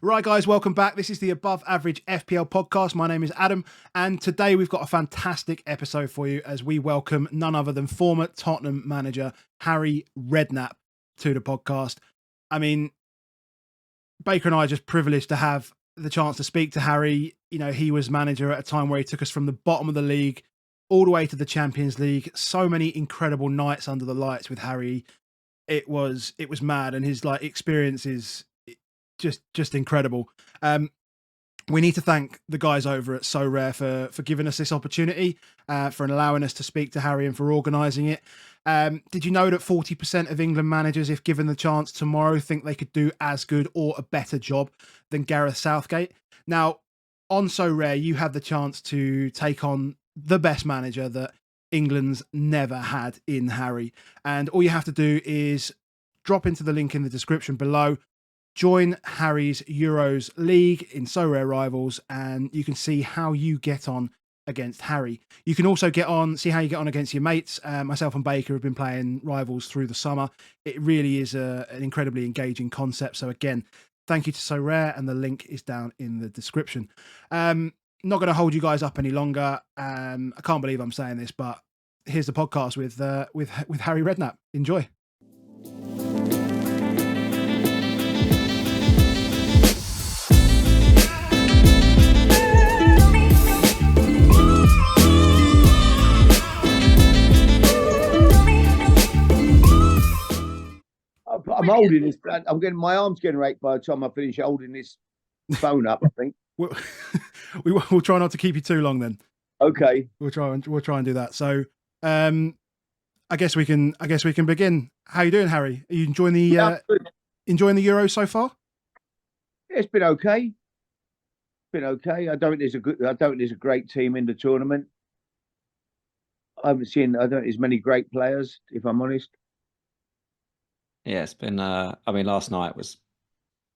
Right, guys, welcome back. This is the Above Average FPL podcast. My name is Adam, and today we've got a fantastic episode for you as we welcome none other than former Tottenham manager Harry Redknapp to the podcast. I mean, Baker and I are just privileged to have the chance to speak to Harry. You know, he was manager at a time where he took us from the bottom of the league all the way to the Champions League. So many incredible nights under the lights with Harry. It was mad, and his experience is just incredible. We need to thank the guys over at Sorare for giving us this opportunity, for allowing us to speak to Harry and for organising it. Did you know that 40% of England managers, if given the chance tomorrow, think they could do as good or a better job than Gareth Southgate? Now, on Sorare, you have the chance to take on the best manager that England's never had in Harry. And all you have to do is drop into the link in the description below, join Harry's Euros League in Sorare Rivals, and you can see how you get on against Harry. You can also see how you get on against your mates. Myself and Baker have been playing Rivals through the summer. It really is an incredibly engaging concept. So again, thank you to Sorare, and the link is down in the description. Not going to hold you guys up any longer. I can't believe I'm saying this, but here's the podcast with Harry Redknapp. Enjoy. I'm holding this. I'm getting my arms getting raked by the time I finish holding this phone up. I think we'll try not to keep you too long then. Okay, we'll try and do that. So, I guess we can begin. How you doing, Harry? Are you enjoying the Euros so far? It's been okay. I don't think there's a great team in the tournament. I don't think there's many great players, if I'm honest. Yeah, it's been. I mean, last night was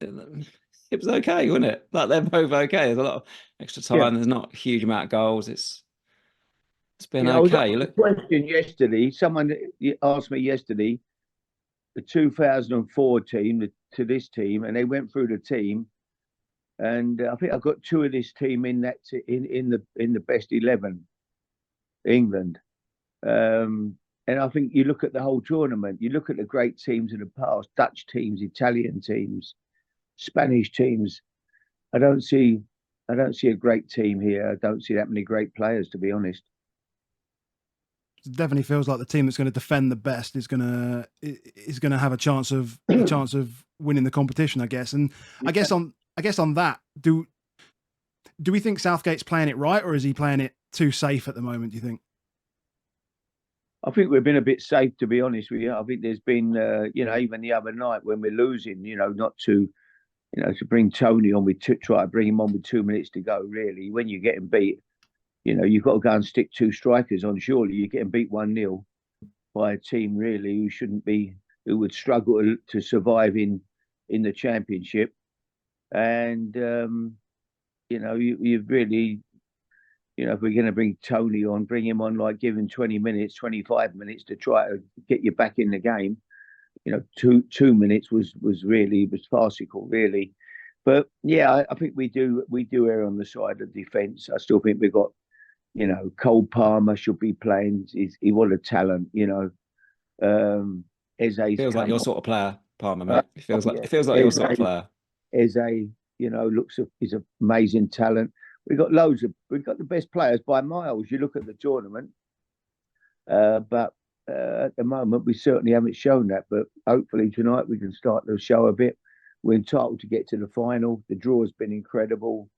okay, wasn't it? Like, they're both okay. There's a lot of extra time. Yeah. There's not a huge amount of goals. It's been okay. I was question yesterday. Someone asked me yesterday, the 2004 team to this team, and they went through the team, and I think I got two of this team in the best 11, England. And I think you look at the whole tournament, you look at the great teams in the past, Dutch teams, Italian teams, Spanish teams. I don't see a great team here. I don't see that many great players, to be honest. It definitely feels like the team that's going to defend the best is going to have a chance of winning the competition, I guess. And yeah. I guess on that, do we think Southgate's playing it right, or is he playing it too safe at the moment, do you think? I think we've been a bit safe, to be honest with you. I think there's been, even the other night when we're losing, not to, to bring Tony on, try to bring him on with 2 minutes to go, really. When you're getting beat, you've got to go and stick two strikers on. Surely you're getting beat 1-0 by a team, really, who would struggle to survive in the Championship. And, you've really... if we're going to bring Tony on, bring him on, give him 20 minutes, 25 minutes to try to get you back in the game. 2 minutes was farcical, really. But yeah, I think we do err on the side of defence. I still think we've got, Cole Palmer should be playing. He was a talent, Eze feels like your sort of player, Palmer, mate. It feels like your sort of player. Eze, he's an amazing talent. We've got the best players by miles. You look at the tournament, but at the moment we certainly haven't shown that. But hopefully tonight we can start to show a bit. We're entitled to get to the final. The draw has been incredible.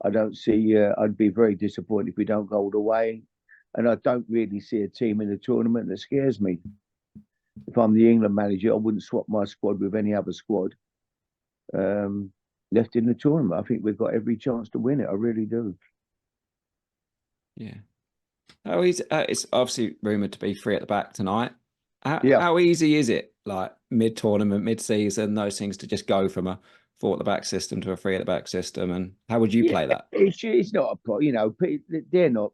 I don't see. I'd be very disappointed if we don't go all the way, and I don't really see a team in the tournament that scares me. If I'm the England manager, I wouldn't swap my squad with any other squad. Left in the tournament. I think we've got every chance to win it. I really do. Yeah. Oh, it's obviously rumoured to be free at the back tonight. How easy is it, like mid-tournament, mid-season, those things, to just go from a 4 at the back system to a 3 at the back system? And how would you play that? It's not a problem. They're not.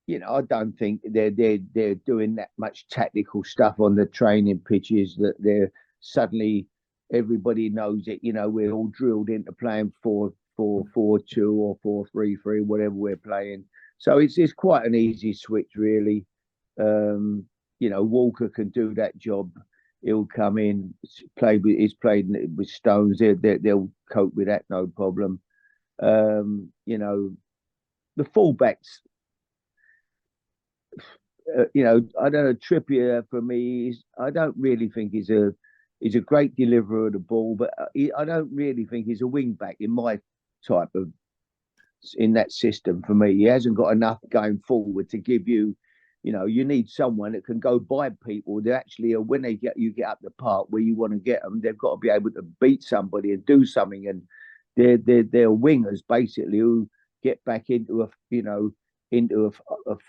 I don't think they're doing that much tactical stuff on the training pitches that they're suddenly everybody knows it. We're all drilled into playing 4-4-4-2 or 4-3-3, whatever we're playing. So it's quite an easy switch, really. Walker can do that job. He'll come in, he's played with Stones. They'll cope with that, no problem. The fullbacks, I don't know. Trippier for me, I don't really think he's a great deliverer of the ball, but I don't really think he's a wing back in my type of in that system. For me, he hasn't got enough going forward to give you. You need someone that can go by people. They actually, when you get up the park where you want to get them, they've got to be able to beat somebody and do something. And they're wingers basically who get back into a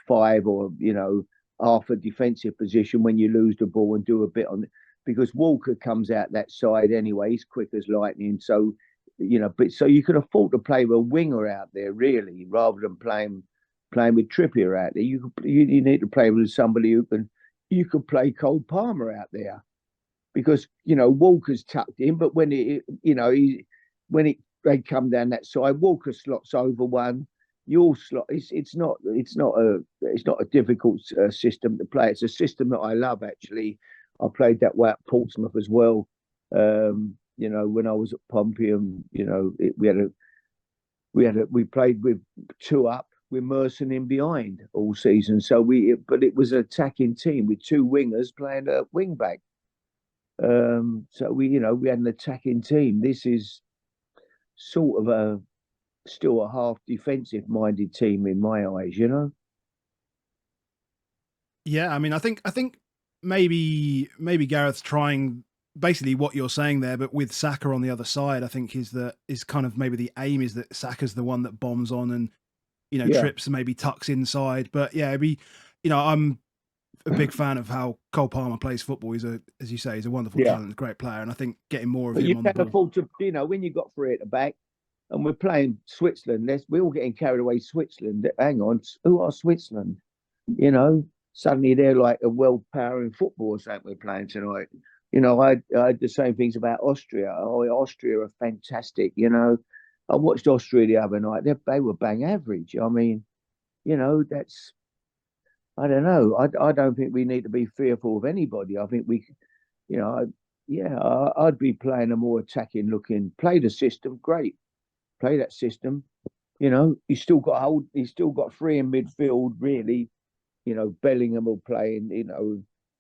five or half a defensive position when you lose the ball and do a bit on it. Because Walker comes out that side anyway. He's quick as lightning. So so you can afford to play with a winger out there really, rather than playing with Trippier out there. You need to play with somebody you could play Cole Palmer out there, because Walker's tucked in, but when they come down that side, Walker slots over one. You'll slot. It's not a difficult system to play. It's a system that I love actually. I played that way at Portsmouth as well. When I was at Pompey, and we played with two up, with Merson in behind all season. But it was an attacking team with two wingers playing a wing back. So we had an attacking team. This is sort of still a half defensive minded team in my eyes. Yeah, I mean, I think maybe Gareth's trying basically what you're saying there, but with Saka on the other side. I think is kind of maybe the aim is that Saka's the one that bombs on and trips and maybe tucks inside. But yeah, I'm a big fan of how Cole Palmer plays football. He's as you say, he's a wonderful talent, great player, and I think getting more of him on the ball. You can't afford to, when you've got three at the back, and we're playing Switzerland. We're all getting carried away. Switzerland. Hang on, who are Switzerland? Suddenly they're like a world power in football or something we're playing tonight. I had the same things about Austria. Oh, Austria are fantastic. I watched Austria the other night. They were bang average. I mean, that's, I don't know. I don't think we need to be fearful of anybody. I think we, I'd be playing a more attacking looking, play the system, great. Play that system. He's still got three in midfield, really. Bellingham will play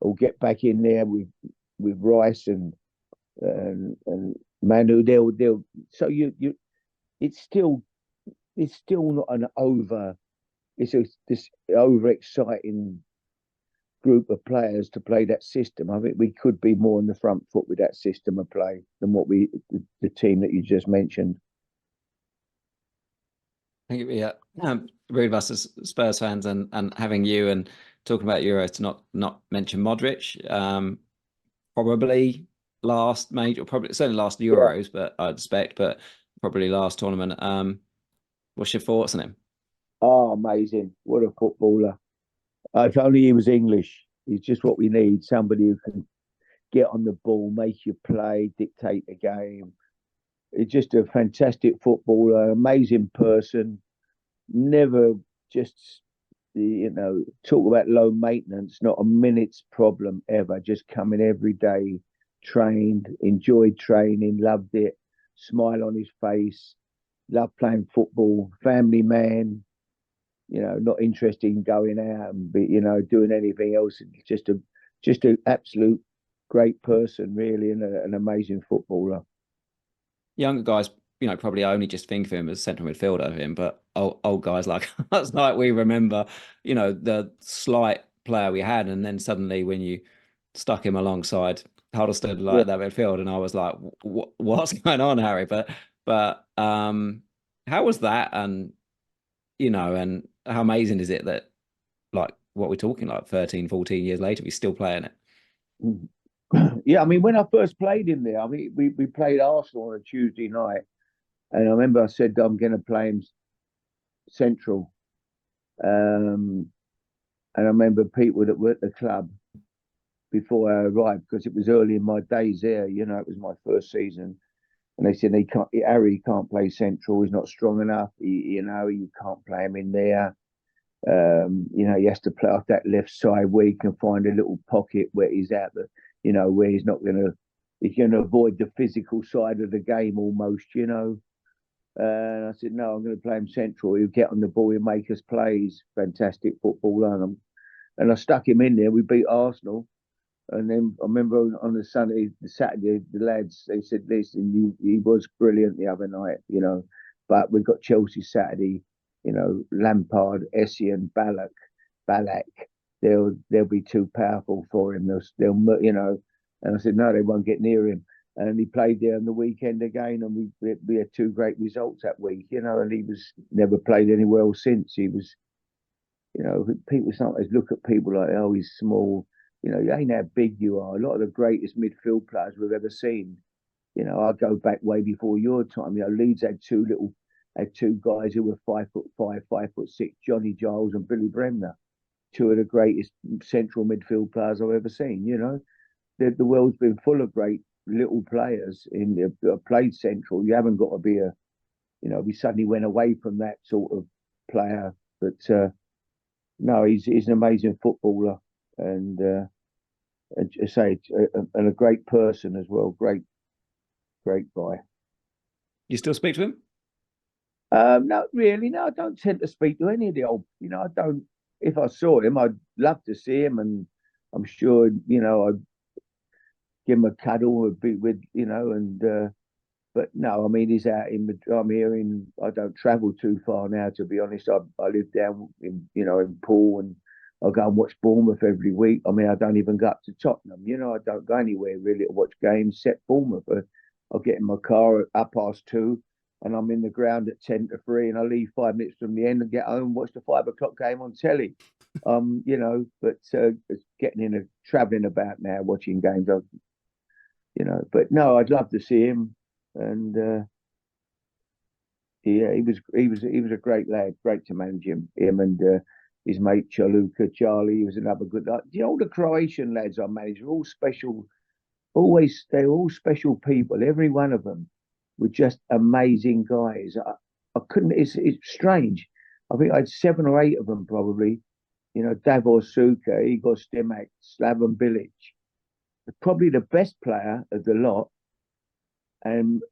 will get back in there with Rice and Manu. They'll so it's still not an this overexciting group of players to play that system. I think we could be more on the front foot with that system of play than the team that you just mentioned. I think it'd be rude of us as Spurs fans and having you and talking about Euros to not mention Modric. Probably last major, certainly last Euros, but I'd expect, but probably last tournament. What's your thoughts on him? Oh, amazing! What a footballer! If only he was English. He's just what we need. Somebody who can get on the ball, make you play, dictate the game. He's just a fantastic footballer, amazing person. Never just, talk about low maintenance, not a minute's problem ever. Just coming every day, trained, enjoyed training, loved it, smile on his face, loved playing football, family man, not interested in going out and doing anything else. Just an absolute great person, really, and an amazing footballer. Younger guys, probably only just think of him as central midfielder of him, but old guys like us, like we remember, the slight player we had, and then suddenly when you stuck him alongside Huddleston that midfield, and I was like, what's going on, Harry? But how was that? And and how amazing is it that, like, what we're talking, like 13, 14 years later, we're still playing it? Yeah, I mean, when I first played him there, I mean, we played Arsenal on a Tuesday night, and I remember I said I'm going to play him central, and I remember people that were at the club before I arrived, because it was early in my days there. You know, it was my first season, and they said Harry can't play central. He's not strong enough. You can't play him in there. He has to play off that left side where he can find a little pocket where he's out the, where he's going to avoid the physical side of the game almost. And I said, no, I'm going to play him central. He'll get on the ball, he'll make us play. He's fantastic footballer. And I stuck him in there. We beat Arsenal. And then I remember on the Saturday, the lads, they said, listen, he was brilliant the other night, but we've got Chelsea Saturday, Lampard, Essien, Ballack. They'll be too powerful for him. They'll and I said, no, they won't get near him. And he played there on the weekend again, and we had 2 great results that week, and he was never played anywhere else since. He was, people sometimes look at people like, oh, he's small. You ain't how big you are. A lot of the greatest midfield players we've ever seen. I go back way before your time. Leeds had 2 guys who were 5'5", 5'6", Johnny Giles and Billy Bremner, 2 of the greatest central midfield players I've ever seen. The world's been full of great little players that played central. You haven't got to be we suddenly went away from that sort of player. But no, he's an amazing footballer, and I say, and a great person as well. Great guy. You still speak to him? Not really. No, I don't tend to speak to any of the old. I don't. If I saw him, I'd love to see him, and I'm sure I'd give him a cuddle, but no, I mean, he's out I'm here I don't travel too far now, to be honest. I live down in Poole, and I go and watch Bournemouth every week. I mean, I don't even go up to Tottenham. I don't go anywhere really to watch games except Bournemouth. I'll get in my car at 2:30, and I'm in the ground at 2:50, and I leave 5 minutes from the end and get home, watch the 5 o'clock game on telly. But it's traveling about now, watching games. But no, I'd love to see him, and he was a great lad, great to manage him and his mate Charlie was another good lad. The older Croatian lads I managed were all special. They were all special people. Every one of them were just amazing guys. I couldn't. It's strange. I think I had 7 or 8 of them probably. Davor Suka, Igor Stimac, Slaven Bilic. Probably the best player of the lot, and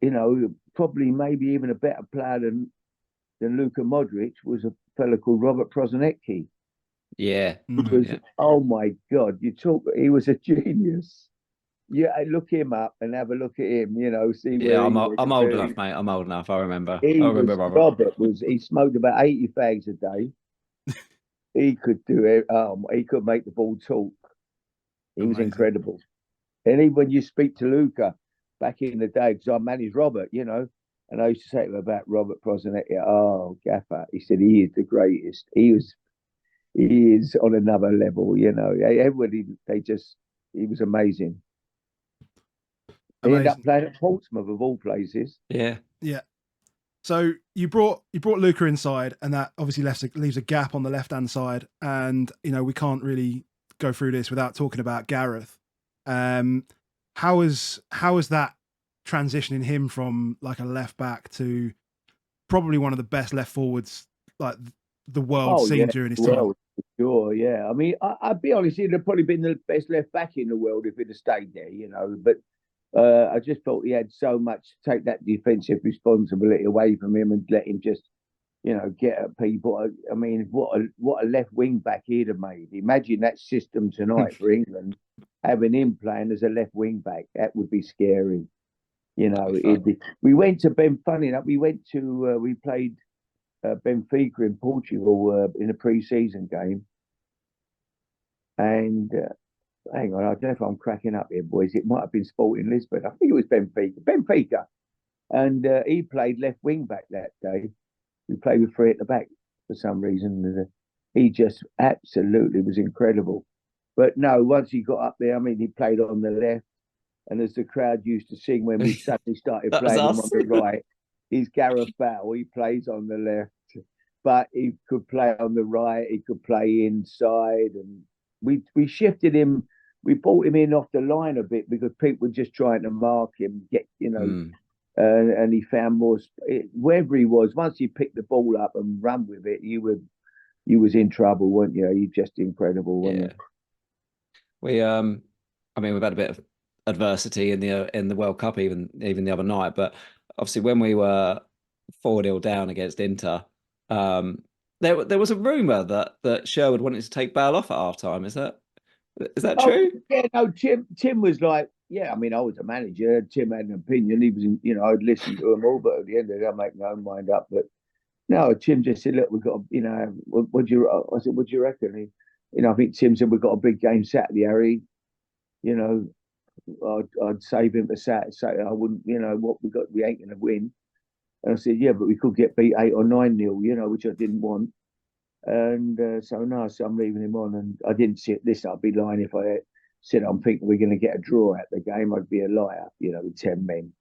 probably maybe even a better player than Luka Modric was a fella called Robert Prosinecki. Yeah. Oh my God, he was a genius. Yeah, look him up and have a look at him, see where I'm old enough, mate. I'm old enough. I remember. Robert. He smoked about 80 fags a day. He could do it. He could make the ball talk. He was incredible. And even when you speak to Luca back in the day, because I managed Robert, and I used to say to him about Robert Prosinecki, oh, Gaffer, he said he is the greatest. He is on another level, Everybody, he was amazing. He ended up playing at Portsmouth of all places. Yeah. Yeah. So you brought Luca inside, and that obviously leaves a gap on the left-hand side. And we can't really go through this without talking about Gareth. How is that transitioning him from like a left back to probably one of the best left forwards like the world seen during his time? Sure, yeah. I mean, I'll be honest, he'd have probably been the best left back in the world if he'd have stayed there, But I just thought he had so much to take that defensive responsibility away from him and let him just, get at people. I mean, what a left wing back he'd have made. Imagine that system tonight for England, having him playing as a left wing back. That would be scary. We went to funny enough, we played Benfica in Portugal in a pre-season game. And hang on, I don't know if I'm cracking up here, boys. It might have been Sporting Lisbon. I think it was Benfica. And he played left wing back that day. We played with 3 at the back for some reason. He just absolutely was incredible. But no, once he got up there, I mean, he played on the left. And as the crowd used to sing when we suddenly started playing him on the right, he's Gareth Bale. He plays on the left, but he could play on the right. He could play inside, and we shifted him we brought him in off the line a bit because people were just trying to mark him, and he found more wherever he was. Once he picked the ball up and ran with it, you was in trouble, weren't you? He's just incredible, wasn't he? We I mean, we've had a bit of adversity in the World Cup even the other night, but obviously when we were 4-0 down against Inter, there was a rumor that Sherwood wanted to take Bale off at half-time. Is that true? Yeah, no, Tim was like, yeah, I mean, I was a manager. Tim had an opinion. He was, I'd listen to them all, but at the end of the day, I make my own mind up. But no, Tim just said, look, we've got, I said, what do you reckon? I think Tim said, we've got a big game Saturday, Harry. I'd save him for Saturday. I wouldn't, what we ain't going to win. And I said, yeah, but we could get beat 8 or 9-0, which I didn't want. And so I'm leaving him on. And I didn't see it. I'd be lying if I said I'm thinking we're going to get a draw at the game. I'd be a liar, with 10 men.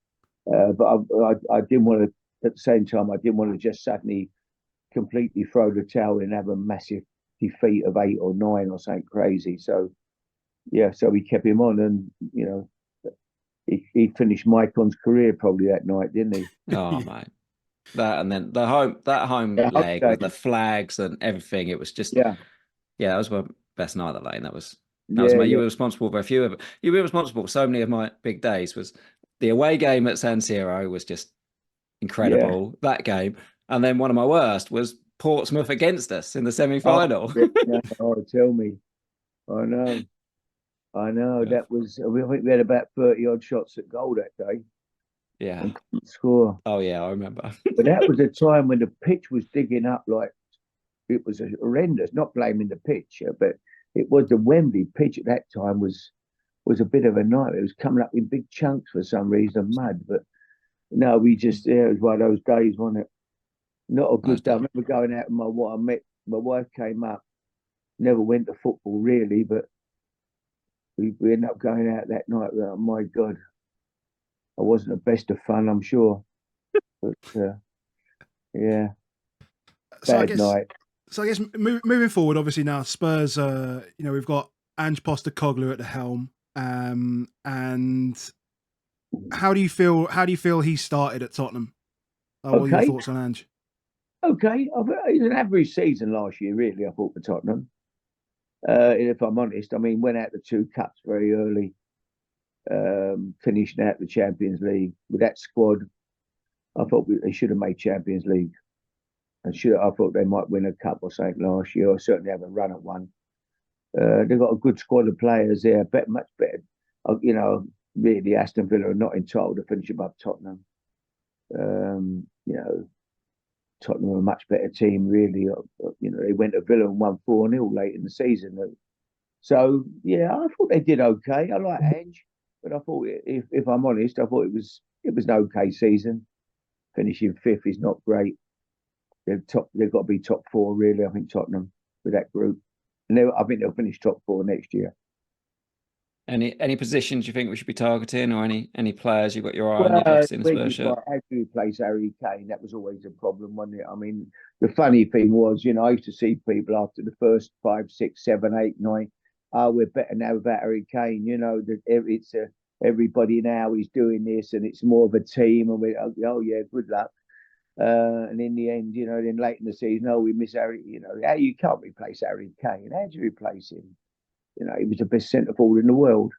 But I didn't want to. At the same time, I didn't want to just suddenly completely throw the towel and have a massive defeat of 8 or 9 or something crazy. So so we kept him on, and he finished Mycon's career probably that night, didn't he? Oh mate. That and then the home leg with the flags and everything. It was just that was my best night at Lane. That was mate. You were responsible for a few of it. You were responsible for so many of my big days. Was the away game at San Siro was just incredible, that game. And then one of my worst was Portsmouth against us in the semi-final. Tell me. I know. That was, I think we had about 30 odd shots at goal that day. Yeah. And couldn't score. Oh yeah, I remember. But that was a time when the pitch was digging up like it was horrendous. Not blaming the pitch, but it was the Wembley pitch at that time was a bit of a nightmare. It was coming up in big chunks for some reason, mud. But no, we just it was one of those days, wasn't it? Not a good day. I remember going out with my wife came up. Never went to football really, but we ended up going out that night. Oh my God. I wasn't the best of fun, I'm sure. But yeah. Bad night. So I guess moving forward, obviously now Spurs, we've got Ange Postecoglou at the helm. And how do you feel he started at Tottenham? What are your thoughts on Ange? Okay. It was an average season last year, really, I thought, for Tottenham. If I'm honest, I mean, went out the 2 cups very early. Finishing out the Champions League with that squad. I thought they should have made Champions League. I thought they might win a cup or something last year, or certainly have a run at one. They've got a good squad of players there, much better. Really, Aston Villa are not entitled to finish above Tottenham. Tottenham are a much better team, really. They went to Villa and won 4-0 late in the season. So, I thought they did okay. I like Ange, but I thought, if I'm honest, I thought it was an okay season. Finishing 5th is not great. They've got to be top 4, really, I think, Tottenham, with that group. And I think they'll finish top 4 next year. Any positions you think we should be targeting, or any players you've got your eye on you'd love to see in the Spurs shirt? How do you replace Harry Kane? That was always a problem, wasn't it? I mean, the funny thing was, I used to see people after the first 5, 6, 7, 8, 9, we're better now without Harry Kane. It's everybody now is doing this, and it's more of a team, and good luck. And in the end, then late in the season, we miss Harry. How you can't replace Harry Kane? How do you replace him? He was the best centre forward in the world.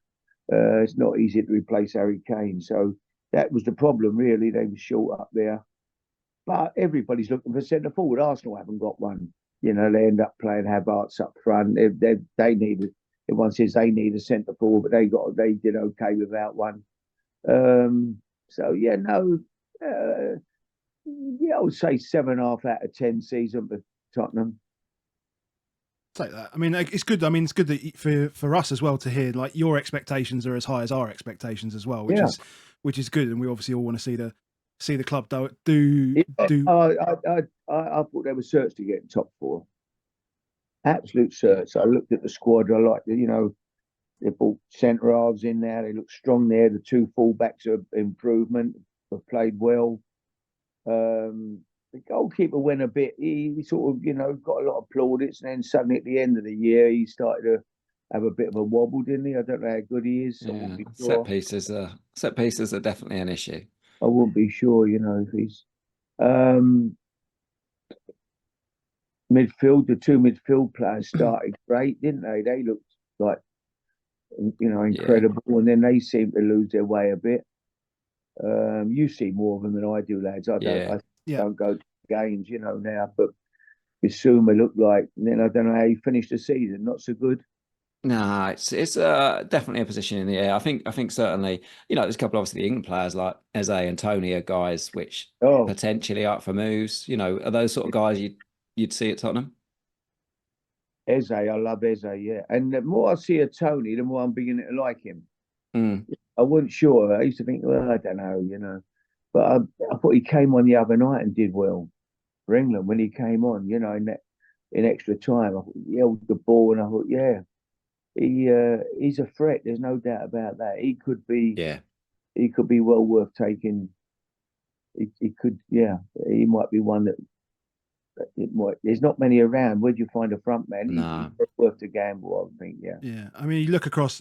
It's not easy to replace Harry Kane. So that was the problem, really. They were short up there. But everybody's looking for centre forward. Arsenal haven't got one. They end up playing Havertz up front. They needed. Everyone says they need a centre forward, but they did okay without one. I would say 7.5 out of 10 season for Tottenham. Take that. I mean, it's good. I mean, it's good that for us as well to hear like your expectations are as high as our expectations as well, which is good. And we obviously all want to see the club do. I thought they were certs to get in top 4. Absolute certs. I looked at the squad. I liked they brought centre halves in there. They look strong there. The 2 fullbacks are improvement. Have played well. The goalkeeper went a bit. He sort of, got a lot of plaudits, and then suddenly at the end of the year, he started to have a bit of a wobble, didn't he? I don't know how good he is. Yeah, Sure. set pieces are definitely an issue. I wouldn't be sure, if he's midfield. The two midfield players started great, didn't they? They looked like incredible, and then they seem to lose their way a bit. You see more of them than I do, lads. I don't go to games, now, but Bissouma looked like, and then I don't know how he finished the season. Not so good. No, it's definitely a position in the air. I think certainly, there's a couple obviously the England players like Eze and Tony are guys which potentially up for moves. Are those sort of guys you'd see at Tottenham? Eze, I love Eze, yeah. And the more I see of Tony, the more I'm beginning to like him. I wasn't sure. I used to think, well, I don't know, but I thought he came on the other night and did well for England when he came on, in extra time. I thought he held the ball, and I thought, yeah, he's a threat. There's no doubt about that. He could be well worth taking. He could, yeah. He might be one that there's not many around. Where'd you find a front man? No. He's worth the gamble, I think. Yeah. Yeah. I mean, you look across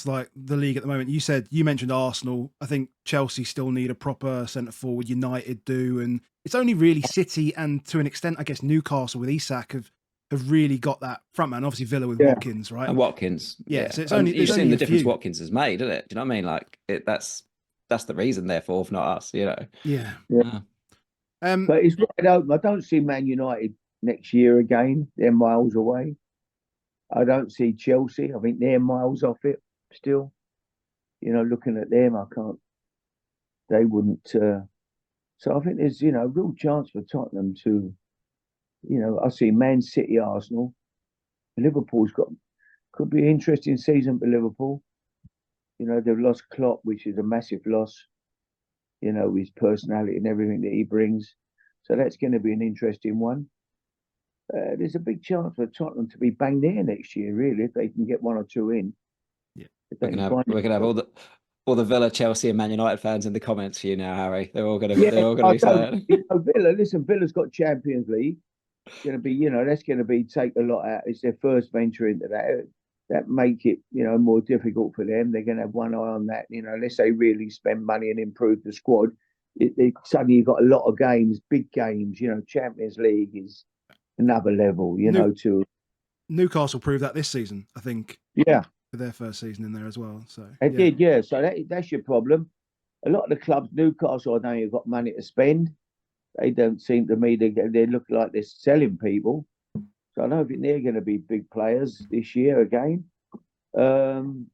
like the league at the moment. You mentioned Arsenal. I think Chelsea still need a proper centre forward. United do, and it's only really City and to an extent, I guess, Newcastle with Isak have really got that front man. Obviously, Villa with Watkins, right? And Watkins, yeah. So it's only you've seen the difference few. Watkins has made, isn't it? Do you know what I mean? Like that's the reason, therefore, if not us, Yeah. But it's right open. I don't see Man United next year again. They're miles away. I don't see Chelsea. I think they're miles off it still. Looking at them, I can't. They wouldn't. So I think there's a real chance for Tottenham to. I see Man City, Arsenal, Liverpool's could be an interesting season for Liverpool. They've lost Klopp, which is a massive loss. His personality and everything that he brings. So that's going to be an interesting one. There's a big chance for Tottenham to be bang there next year, really, if they can get one or two in. Yeah, we're gonna have all the Villa, Chelsea, and Man United fans in the comments for you now, Harry. They're all gonna be saying. Villa's got Champions League. It's going to be, that's going to be take a lot out. It's their first venture into that. That make it, more difficult for them. They're going to have one eye on that. Unless they really spend money and improve the squad, suddenly you've got a lot of games, big games. Champions League is another level. To Newcastle proved that this season, I think. Yeah, for their first season in there as well. So it did, yeah. So that's your problem. A lot of the clubs, Newcastle, I know you've got money to spend. They don't seem to me they look like they're selling people. So I don't think they're going to be big players this year again. So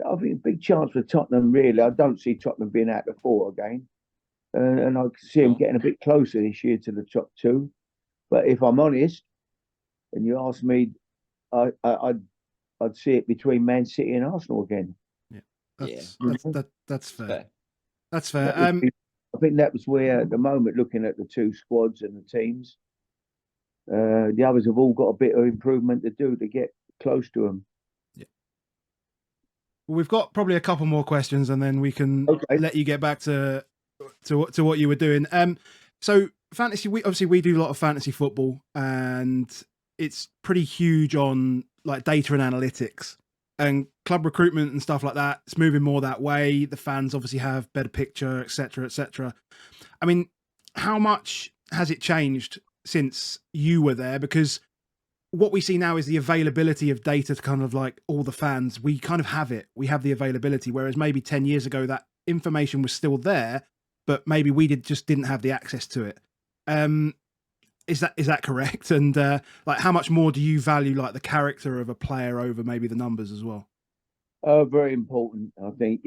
I think a big chance for Tottenham, really. I don't see Tottenham being out the four again. And I see them getting a bit closer this year to the top two. But if I'm honest, and you ask me, I'd see it between Man City and Arsenal again. Yeah, that's fair. That's fair. I think that was where, at the moment, looking at the two squads and the teams, the others have all got a bit of improvement to do to get close to them. Yeah. Well, we've got probably a couple more questions, and then we can let you get back to what you were doing. So fantasy, we do a lot of fantasy football, and it's pretty huge on like data and analytics. And club recruitment and stuff like that, it's moving more that way. The fans obviously have better picture, etc., etc. I mean, how much has it changed since you were there? Because what we see now is the availability of data to kind of like all the fans. We kind of have it. We have the availability, whereas maybe 10 years ago that information was still there, but maybe we just didn't have the access to it. Is that correct? And like, how much more do you value like the character of a player over maybe the numbers as well? Very important. I think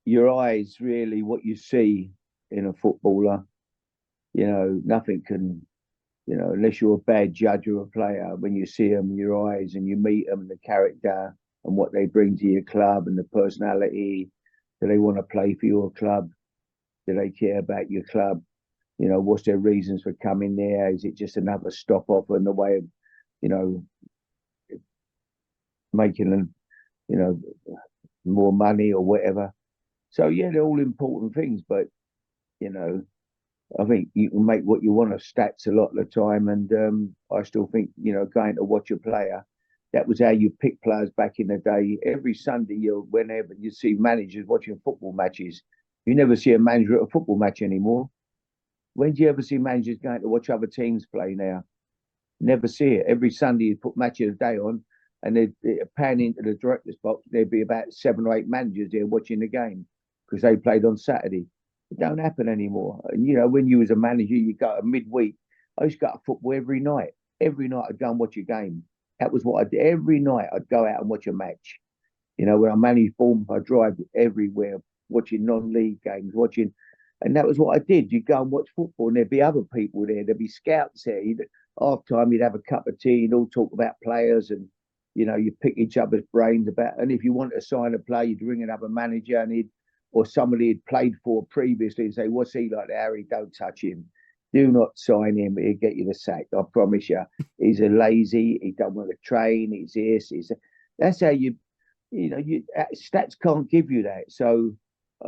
your eyes really what you see in a footballer. Nothing can. Unless you're a bad judge of a player, when you see them, your eyes, and you meet them, the character and what they bring to your club and the personality. Do they want to play for your club? Do they care about your club? What's their reasons for coming there? Is it just another stop off in the way of, making them, more money or whatever? So yeah, they're all important things, but I think you can make what you want of stats a lot of the time, and I still think going to watch a player, That was how you pick players back in the day. Every Sunday, whenever you see managers watching football matches, you never see a manager at a football match anymore. When do you ever see managers going to watch other teams play now? Never see it. Every Sunday you put match of the day on, and they'd pan into the director's box. There'd be about 7 or 8 managers there watching the game because they played on Saturday. It don't happen anymore. And when you was a manager, you go to midweek. I used to go to football every night. Every night I'd go and watch a game. That was what I did. Every night I'd go out and watch a match. When I managed Bournemouth, I drive everywhere, watching non-league games, and that was what I did. You'd go and watch football, and there'd be other people there. There'd be scouts there. Half time, you'd have a cup of tea and all talk about players, and you pick each other's brains about. And if you wanted to sign a player, you'd ring another manager, or somebody he'd played for previously, and say, "What's he like, Harry? Don't touch him. Do not sign him. He'll get you the sack. I promise you. He's a lazy. He don't want to train. He's this. That's how stats can't give you that. So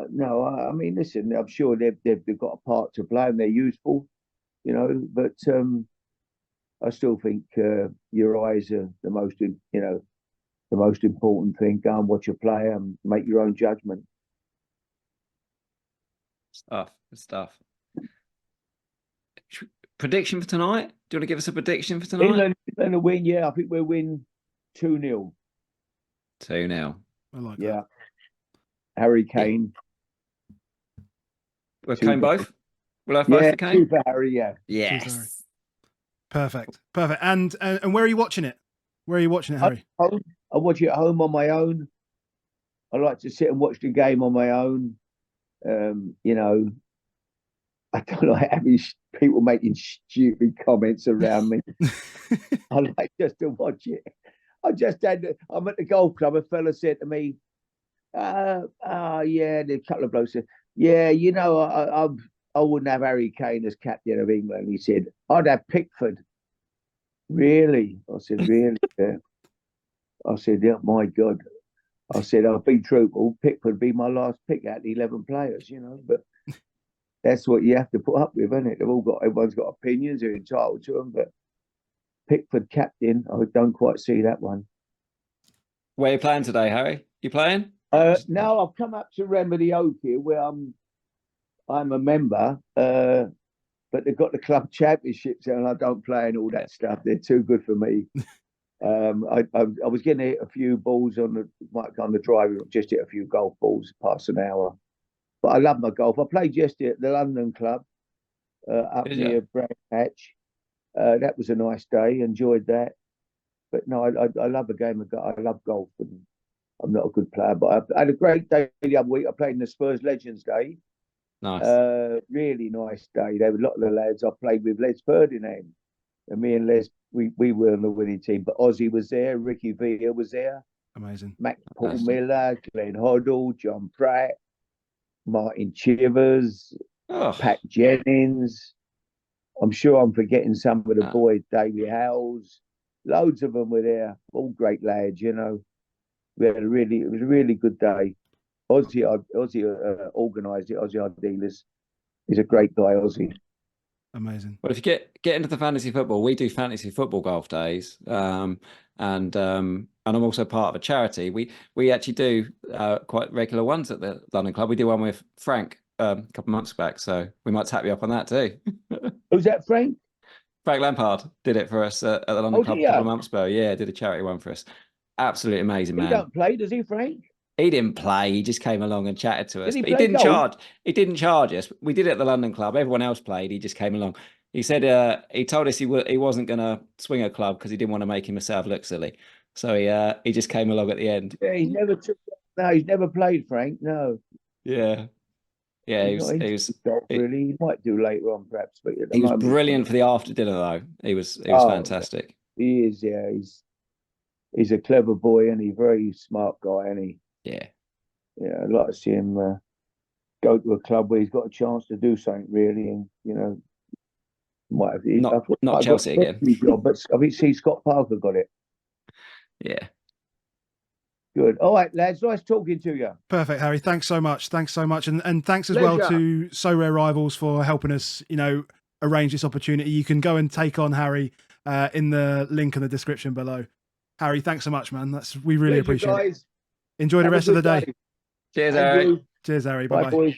no, I mean, listen. I'm sure they've got a part to play and they're useful, But I still think your eyes are the most important thing. Go and watch a player and make your own judgment. Good stuff. Prediction for tonight? Do you want to give us a prediction for tonight? England will win, yeah. I think we'll win 2-0. 2-0. I like that. Harry Kane. We'll Kane both? We'll have both for Kane? 2 for Harry, yeah. Yes. Perfect. And where are you watching it? Where are you watching it, Harry? I watch it at home on my own. I like to sit and watch the game on my own. I don't like having people making stupid comments around me. I like just to watch it. I'm at the golf club. A fella said to me, yeah, the couple of blokes said, yeah, I wouldn't have Harry Kane as captain of England. He said, I'd have Pickford. Really? I said, really? Yeah. I said, yeah, my God. I said, I'll be truthful. Pickford would be my last pick out of the 11 players, but that's what you have to put up with, isn't it? Everyone's got opinions, they're entitled to them, but Pickford captain, I don't quite see that one. Where are you playing today, Harry? You playing? No, I've come up to Remedy Oak here, where I'm a member, but they've got the club championships and I don't play and all that stuff. They're too good for me. I was getting hit a few balls on the driving, just hit a few golf balls past an hour. But I love my golf. I played yesterday at the London Club up near Brad Hatch. That was a nice day. Enjoyed that. But no, I love a game of golf. I love golf, and I'm not a good player. But I had a great day the other week. I played in the Spurs Legends Day. Nice. Really nice day. There were a lot of the lads I played with. Les Ferdinand and me and Les, we were on the winning team. But Ozzy was there. Ricky Villa was there. Amazing. Paul Miller, Glenn Hoddle, John Pratt, Martin Chivers, Pat Jennings. I'm sure I'm forgetting some of the boys, Davey Howells. Loads of them were there. All great lads, We had it was a really good day. Ozzy organised it. Ozzy our dealers. He's a great guy, Ozzy. Amazing. Well, if you get into the fantasy football, we do fantasy football golf days, and I'm also part of a charity. We actually do quite regular ones at the London Club. We do one with Frank a couple of months back, so we might tap you up on that too. Who's that, Frank? Frank Lampard did it for us at the London Club a couple of months ago. Yeah, did a charity one for us. Absolutely amazing, man. He don't play, does he, Frank? He didn't play. He just came along and chatted to us. Did he didn't charge. He didn't charge us. We did it at the London Club. Everyone else played. He just came along. He said he told us he wasn't going to swing a club because he didn't want to make himself look silly. So he just came along at the end. Yeah, he's never played, Frank. No. Yeah. Yeah, he was really. He might do later on, perhaps. But he was brilliant for the after dinner, though. He was fantastic. He is. Yeah, he's a clever boy, and he's a very smart guy, and he. Yeah. Yeah, I'd like to see him go to a club where he's got a chance to do something really, and might have not Chelsea again. Job, but I think Scott Parker got it. Yeah. Good. All right, lads. Nice talking to you. Perfect, Harry. Thanks so much. And thanks as well to So Rare Rivals for helping us, arrange this opportunity. You can go and take on Harry in the link in the description below. Harry, thanks so much, man. We really Pleasure, appreciate guys. it. Enjoy the rest of the day. Cheers, Harry. Cheers, Harry. Bye, Bye-bye. boys.